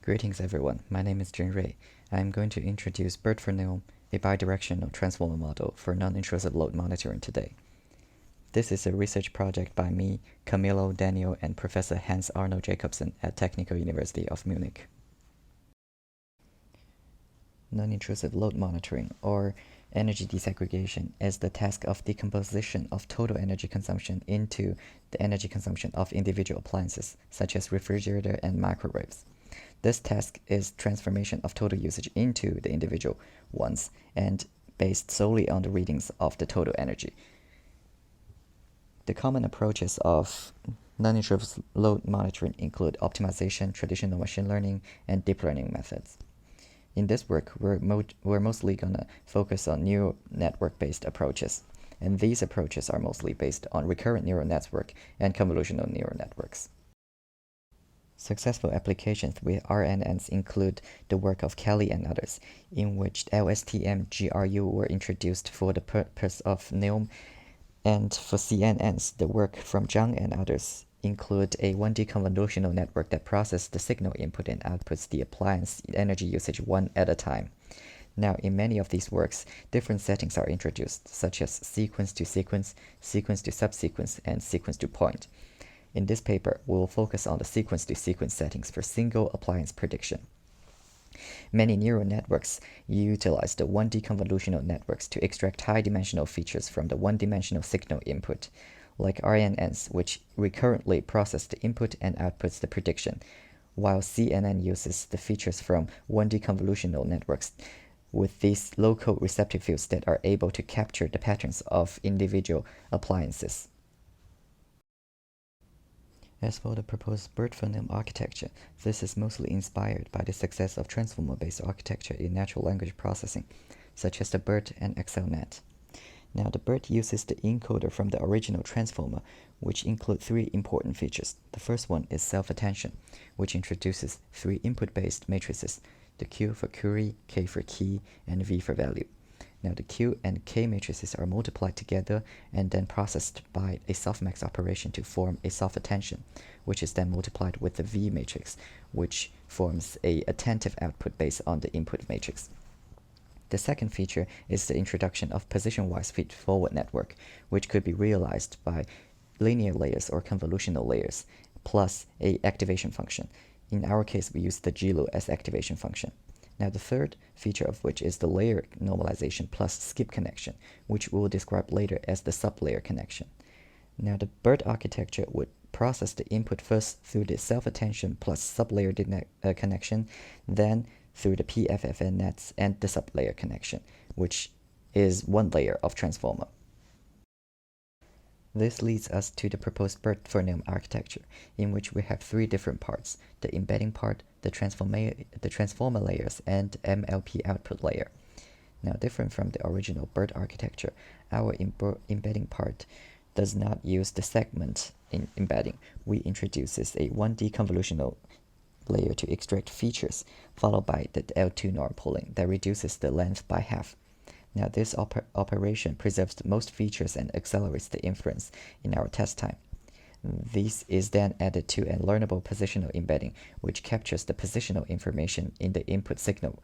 Greetings everyone, my name is Zhenrui. I am going to introduce BERT4NILM, a bidirectional transformer model for non-intrusive load monitoring today. This is a research project by me, Camilo, Daniel, and Professor Hans Arno Jacobsen at Technical University of Munich. Non-intrusive load monitoring, or energy desegregation, is the task of decomposition of total energy consumption into the energy consumption of individual appliances, such as refrigerator and microwaves. This task is transformation of total usage into the individual ones and based solely on the readings of the total energy. The common approaches of non-intrusive load monitoring include optimization, traditional machine learning, and deep learning methods. In this work, we're mostly going to focus on neural network-based approaches, and these approaches are mostly based on recurrent neural network and convolutional neural networks. Successful applications with RNNs include the work of Kelly and others, in which LSTM GRU were introduced for the purpose of NILM, and for CNNs, the work from Zhang and others include a 1D convolutional network that processes the signal input and outputs the appliance energy usage one at a time. Now, in many of these works, different settings are introduced, such as sequence to sequence, sequence to subsequence, and sequence to point. In this paper, we will focus on the sequence-to-sequence settings for single appliance prediction. Many neural networks utilize the 1D convolutional networks to extract high-dimensional features from the one-dimensional signal input, like RNNs, which recurrently process the input and outputs the prediction, while CNN uses the features from 1D convolutional networks with these local receptive fields that are able to capture the patterns of individual appliances. As for the proposed BERT4NILM architecture, this is mostly inspired by the success of transformer-based architecture in natural language processing, such as the BERT and XLNet. Now, the BERT uses the encoder from the original transformer, which include three important features. The first one is self-attention, which introduces three input-based matrices, the Q for query, K for key, and V for value. Now, the Q and K matrices are multiplied together and then processed by a softmax operation to form a soft-attention, which is then multiplied with the V matrix, which forms a attentive output based on the input matrix. The second feature is the introduction of position-wise feed-forward network, which could be realized by linear layers or convolutional layers, plus a activation function. In our case, we use the GLU as activation function. Now, the third feature of which is the layer normalization plus skip connection, which we will describe later as the sublayer connection. Now, the BERT architecture would process the input first through the self-attention plus sublayer connection, then through the PFFN nets and the sublayer connection, which is one layer of transformer. This leads us to the proposed BERT4NILM architecture, in which we have three different parts: the embedding part, the transformer layers, and MLP output layer. Now, different from the original BERT architecture, our embedding part does not use the segment in embedding. We introduces a 1D convolutional layer to extract features, followed by the L2 norm pooling that reduces the length by half. Now, this operation preserves the most features and accelerates the inference in our test time. This is then added to a learnable positional embedding, which captures the positional information in the input signal.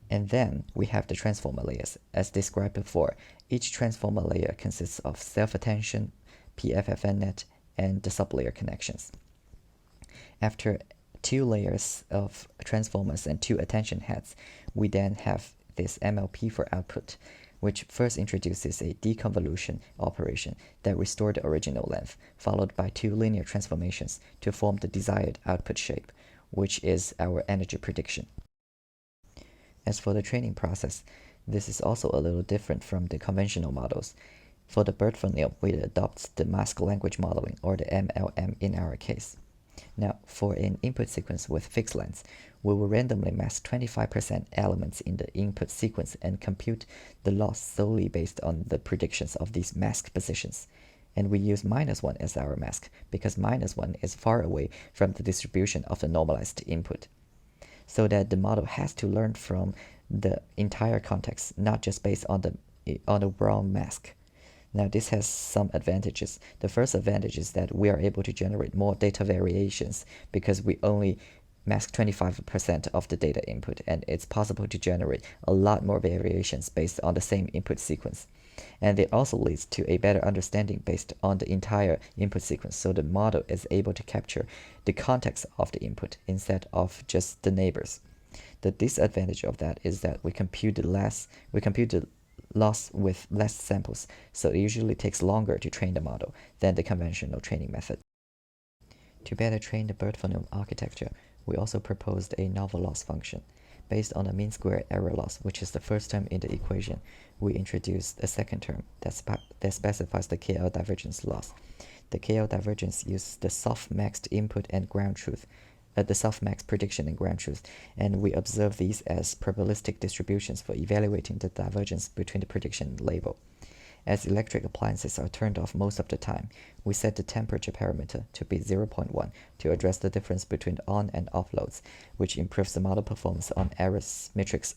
And then we have the transformer layers. As described before, each transformer layer consists of self-attention, PFFN net, and the sublayer connections. After two layers of transformers and two attention heads, we then have this MLP for output, which first introduces a deconvolution operation that restores the original length, followed by two linear transformations to form the desired output shape, which is our energy prediction. As for the training process, this is also a little different from the conventional models. For the BERT4NILM, we adopt the mask language modeling, or the MLM in our case. Now, for an input sequence with fixed length, we will randomly mask 25% elements in the input sequence and compute the loss solely based on the predictions of these mask positions. And we use -1 as our mask, because -1 is far away from the distribution of the normalized input. So that the model has to learn from the entire context, not just based on the raw mask. Now, this has some advantages. The first advantage is that we are able to generate more data variations because we only mask 25% of the data input, and it's possible to generate a lot more variations based on the same input sequence. And it also leads to a better understanding based on the entire input sequence, so the model is able to capture the context of the input instead of just the neighbors. The disadvantage of that is that we compute the loss with less samples, so it usually takes longer to train the model than the conventional training method. To better train the BERT4NILM architecture, we also proposed a novel loss function. Based on the mean square error loss, which is the first term in the equation, we introduced a second term that specifies the KL divergence loss. The KL divergence uses the softmax input and ground truth, the softmax prediction and ground truth, and we observe these as probabilistic distributions for evaluating the divergence between the prediction and label. As electric appliances are turned off most of the time, we set the temperature parameter to be 0.1 to address the difference between on and off loads, which improves the model performance on error metrics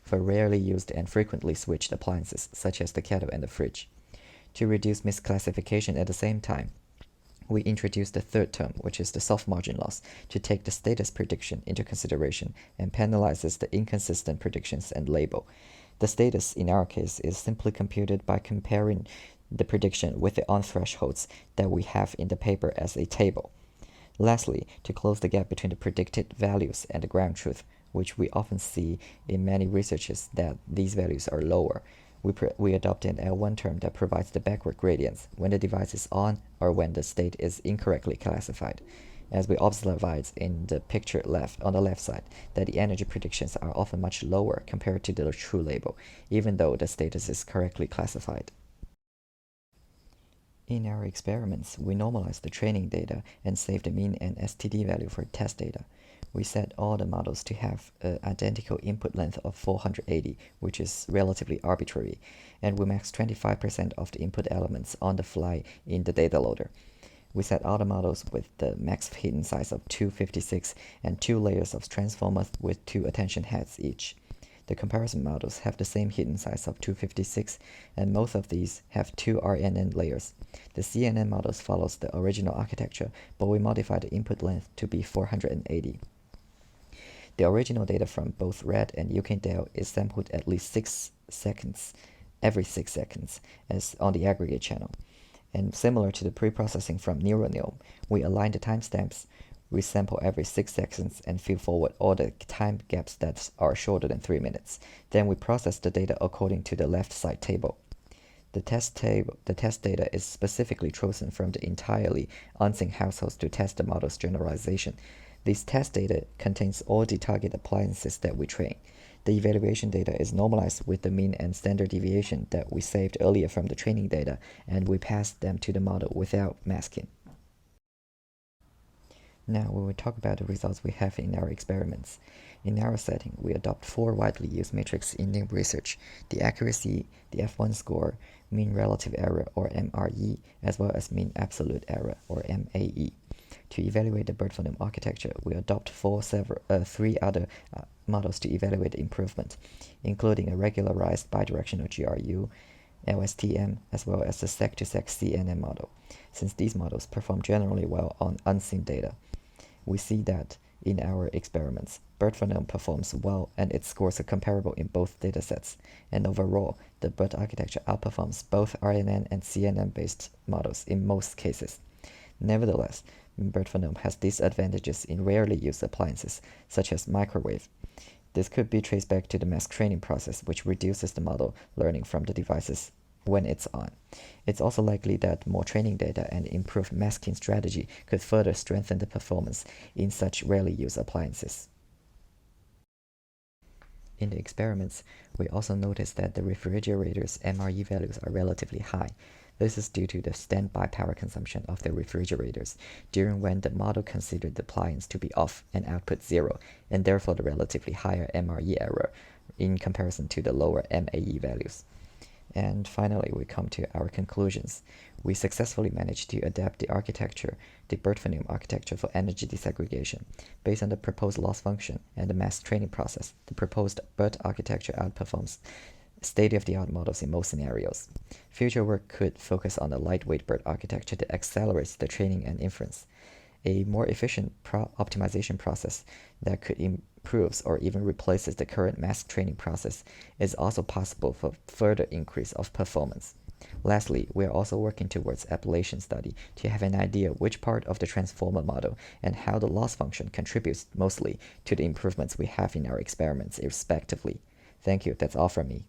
for rarely used and frequently switched appliances, such as the kettle and the fridge. To reduce misclassification at the same time, we introduced the third term, which is the soft margin loss, to take the status prediction into consideration and penalizes the inconsistent predictions and label. The status, in our case, is simply computed by comparing the prediction with the on thresholds that we have in the paper as a table. Lastly, to close the gap between the predicted values and the ground truth, which we often see in many researches that these values are lower, we adopt an L1 term that provides the backward gradients when the device is on or when the state is incorrectly classified. As we observed in the picture on the left side, that the energy predictions are often much lower compared to the true label, even though the status is correctly classified. In our experiments, we normalize the training data and save the mean and STD value for test data. We set all the models to have an identical input length of 480, which is relatively arbitrary, and we max 25% of the input elements on the fly in the data loader. We set all the models with the max hidden size of 256 and 2 layers of transformers with 2 attention heads each. The comparison models have the same hidden size of 256, and most of these have 2 RNN layers. The CNN models follows the original architecture, but we modified the input length to be 480. The original data from both Red and UK is sampled at least 6 seconds, every 6 seconds, as on the aggregate channel. And similar to the pre-processing from NeuroNILM, we align the timestamps, we sample every 6 seconds and feed forward all the time gaps that are shorter than 3 minutes. Then we process the data according to the left side table. The test data is specifically chosen from the entirely unsynced households to test the model's generalization. This test data contains all the target appliances that we train. The evaluation data is normalized with the mean and standard deviation that we saved earlier from the training data, and we pass them to the model without masking. Now we will talk about the results we have in our experiments. In our setting, we adopt 4 widely used metrics in NILM research: the accuracy, the F1 score, mean relative error or MRE, as well as mean absolute error or MAE. To evaluate the BERT4NILM architecture, we adopt 3 other models to evaluate the improvement, including a regularized bidirectional GRU, LSTM, as well as the sec-to-sec CNN model. Since these models perform generally well on unseen data, we see that in our experiments, BERT4NILM performs well and its scores are comparable in both datasets. And overall, the BERT architecture outperforms both RNN and CNN-based models in most cases. Nevertheless, BERT4NILM has disadvantages in rarely used appliances, such as microwave. This could be traced back to the mask training process, which reduces the model learning from the devices when it's on. It's also likely that more training data and improved masking strategy could further strengthen the performance in such rarely used appliances. In the experiments, we also noticed that the refrigerator's MRE values are relatively high. This is due to the standby power consumption of the refrigerators during when the model considered the appliance to be off and output 0, and therefore the relatively higher MRE error in comparison to the lower MAE values. And finally, we come to our conclusions. We successfully managed to adapt the BERT4NILM architecture for energy disaggregation. Based on the proposed loss function and the mask training process, the proposed BERT architecture outperforms state-of-the-art models in most scenarios. Future work could focus on a lightweight BERT architecture that accelerates the training and inference. A more efficient optimization process that could improves or even replaces the current mask training process is also possible for further increase of performance. Lastly, we are also working towards appellation study to have an idea which part of the transformer model and how the loss function contributes mostly to the improvements we have in our experiments respectively. Thank you, that's all from me.